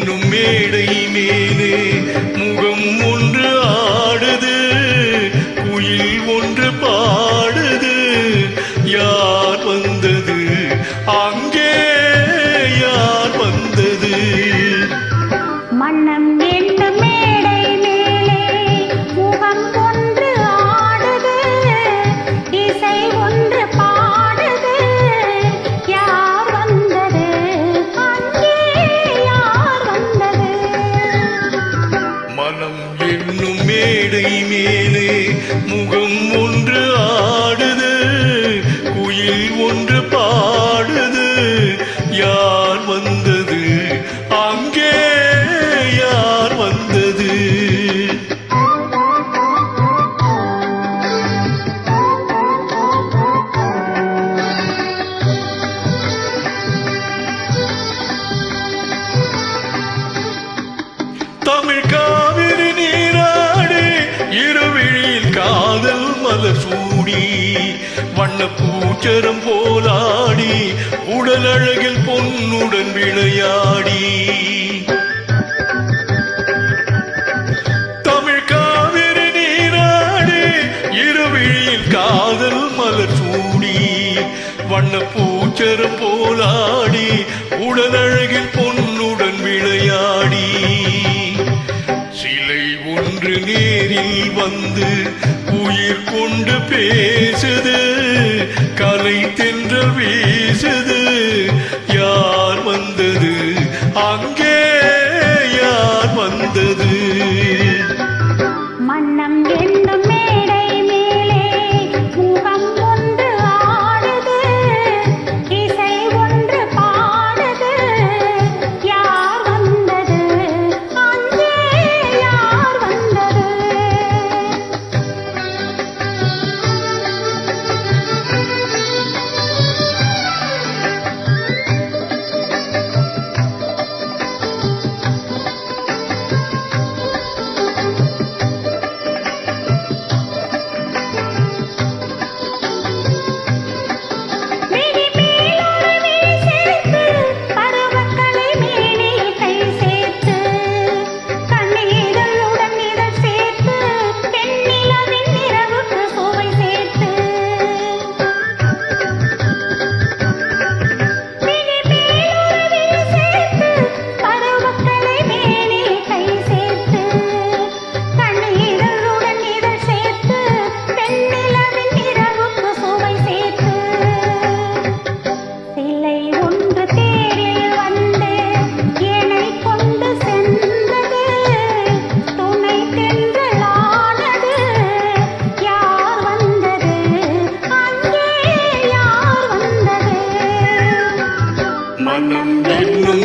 என்னும் மேடை மேலே முகம் ஒன்று ஆடுது, குயில் ஒன்று பாடுது. யார் வந்தது அங்கே, யார் வந்தது? மன்னம் என்னும் மேடை மேலே முகம் ஒன்று ஆடுது, இசை ஒன்று பாடுது. யார் வந்தது அங்கே, யார் வந்தது? மனம் என்னும் மேடை மேலே முகம் ஒன்று ஆடுது, குயில் ஒன்று பாடுது. யார் வந்தது அங்கே, யார் வந்தது? தமிழ் காவிரி நீராடி, இருவிழியில் காதல் மலர் சூடி, வண்ண பூச்சரம் போலாடி, உடல் அழகில் பொன்னுடன் விளையாடி. தமிழ் காவிரி நீராடி, இருவிழியில் காதல் மலர் சூடி, வண்ண பூச்சரம் போலாடி, உடல் அழகில் பொன்னுடன் விளையாடி. சிலை ஒன்று நேரில் வந்து உயிர் கொண்டு பேசுது, கலை தென்றல் வீசுது. யார் வந்தது அங்கே, யார் வந்தது? மன்னம் என்னும் மேடை மேலே முகம் ஒன்று ஆடுது, இசை ஒன்று பாடுது. யார் வந்தது அங்கே, யார் வந்தது? மனம் என்னும்